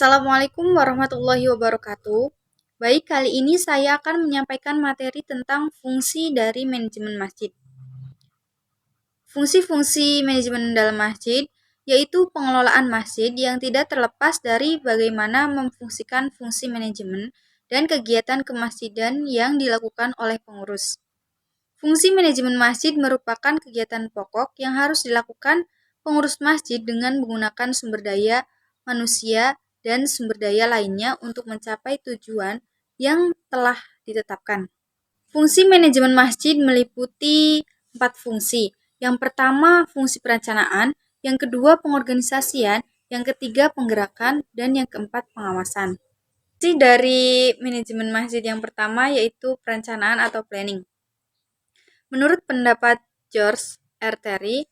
Assalamualaikum warahmatullahi wabarakatuh. Baik, kali ini saya akan menyampaikan materi tentang fungsi dari manajemen masjid. Fungsi-fungsi manajemen dalam masjid yaitu pengelolaan masjid yang tidak terlepas dari bagaimana memfungsikan fungsi manajemen dan kegiatan kemasjidan yang dilakukan oleh pengurus. Fungsi manajemen masjid merupakan kegiatan pokok yang harus dilakukan pengurus masjid dengan menggunakan sumber daya manusia dan sumber daya lainnya untuk mencapai tujuan yang telah ditetapkan. Fungsi manajemen masjid meliputi 4 fungsi. Yang pertama, fungsi perencanaan, yang kedua, pengorganisasian, yang ketiga, penggerakan, dan yang keempat, pengawasan. Fungsi dari manajemen masjid yang pertama yaitu perencanaan atau planning. Menurut pendapat George R. Terry,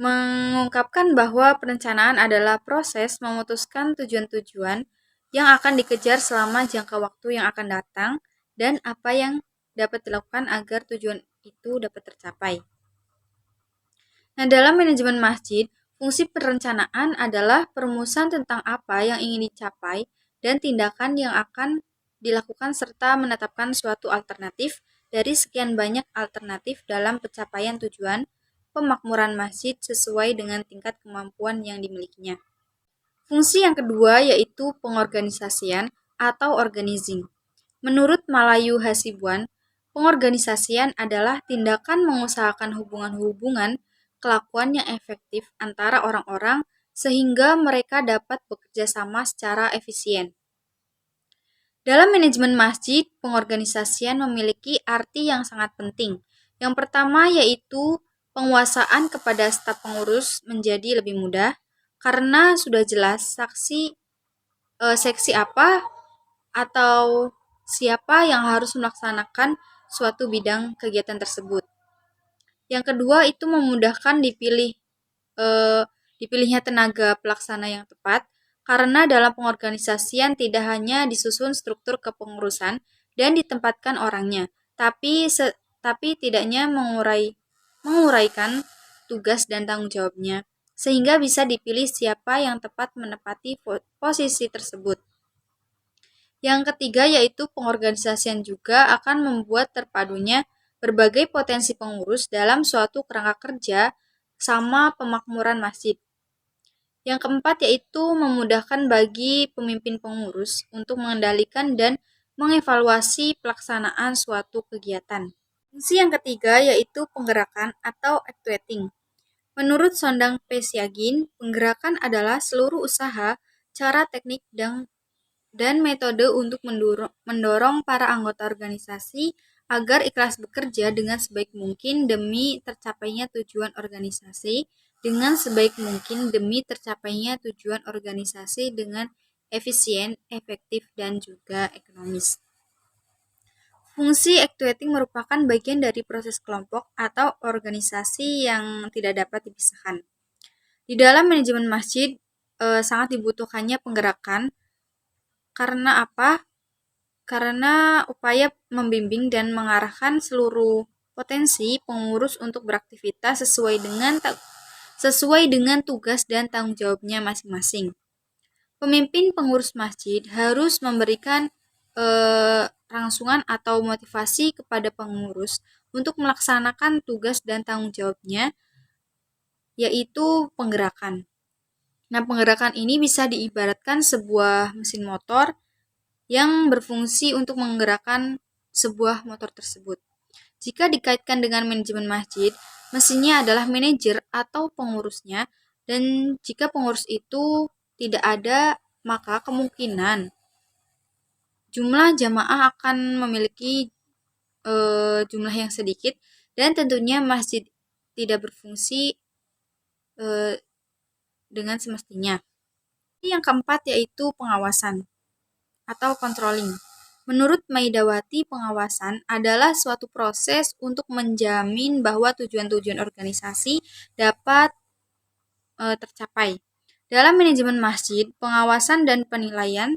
mengungkapkan bahwa perencanaan adalah proses memutuskan tujuan-tujuan yang akan dikejar selama jangka waktu yang akan datang dan apa yang dapat dilakukan agar tujuan itu dapat tercapai. Nah, dalam manajemen masjid, fungsi perencanaan adalah perumusan tentang apa yang ingin dicapai dan tindakan yang akan dilakukan serta menetapkan suatu alternatif dari sekian banyak alternatif dalam pencapaian tujuan pemakmuran masjid sesuai dengan tingkat kemampuan yang dimilikinya. Fungsi yang kedua yaitu pengorganisasian atau organizing. Menurut Malayu Hasibuan, pengorganisasian adalah tindakan mengusahakan hubungan-hubungan kelakuan yang efektif antara orang-orang sehingga mereka dapat bekerja sama secara efisien. Dalam manajemen masjid, pengorganisasian memiliki arti yang sangat penting. Yang pertama yaitu penguasaan kepada staf pengurus menjadi lebih mudah karena sudah jelas seksi apa atau siapa yang harus melaksanakan suatu bidang kegiatan tersebut. Yang kedua itu memudahkan dipilihnya tenaga pelaksana yang tepat karena dalam pengorganisasian tidak hanya disusun struktur kepengurusan dan ditempatkan orangnya, tapi tidaknya menguraikan tugas dan tanggung jawabnya, sehingga bisa dipilih siapa yang tepat menepati posisi tersebut. Yang ketiga yaitu pengorganisasian juga akan membuat terpadunya berbagai potensi pengurus dalam suatu kerangka kerja sama pemakmuran masjid. Yang keempat yaitu memudahkan bagi pemimpin pengurus untuk mengendalikan dan mengevaluasi pelaksanaan suatu kegiatan. Fungsi yang ketiga yaitu penggerakan atau activating. Menurut Sondang P. Siagin, penggerakan adalah seluruh usaha, cara teknik dan metode untuk mendorong para anggota organisasi agar ikhlas bekerja dengan sebaik mungkin demi tercapainya tujuan organisasi dengan efisien, efektif, dan juga ekonomis. Fungsi actuating merupakan bagian dari proses kelompok atau organisasi yang tidak dapat dipisahkan. Di dalam manajemen masjid, sangat dibutuhkannya penggerakan. Karena apa? Karena upaya membimbing dan mengarahkan seluruh potensi pengurus untuk beraktivitas sesuai dengan tugas dan tanggung jawabnya masing-masing. Pemimpin pengurus masjid harus memberikan rangsungan atau motivasi kepada pengurus untuk melaksanakan tugas dan tanggung jawabnya, yaitu penggerakan. Nah, penggerakan ini bisa diibaratkan sebuah mesin motor yang berfungsi untuk menggerakkan sebuah motor tersebut. Jika dikaitkan dengan manajemen masjid, mesinnya adalah manajer atau pengurusnya, dan jika pengurus itu tidak ada, maka kemungkinan jumlah jamaah akan memiliki jumlah yang sedikit dan tentunya masjid tidak berfungsi dengan semestinya. Yang keempat yaitu pengawasan atau controlling. Menurut Maidawati, pengawasan adalah suatu proses untuk menjamin bahwa tujuan-tujuan organisasi dapat tercapai. Dalam manajemen masjid, pengawasan dan penilaian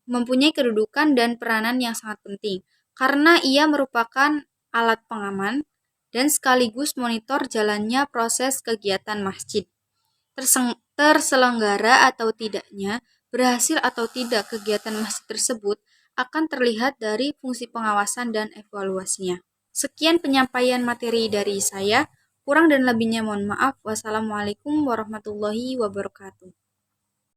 mempunyai kedudukan dan peranan yang sangat penting karena ia merupakan alat pengaman dan sekaligus monitor jalannya proses kegiatan masjid. Terselenggara atau tidaknya Berhasil atau tidak kegiatan masjid tersebut akan terlihat dari fungsi pengawasan dan evaluasinya. Sekian penyampaian materi dari saya. Kurang dan lebihnya mohon maaf. Wassalamualaikum warahmatullahi wabarakatuh.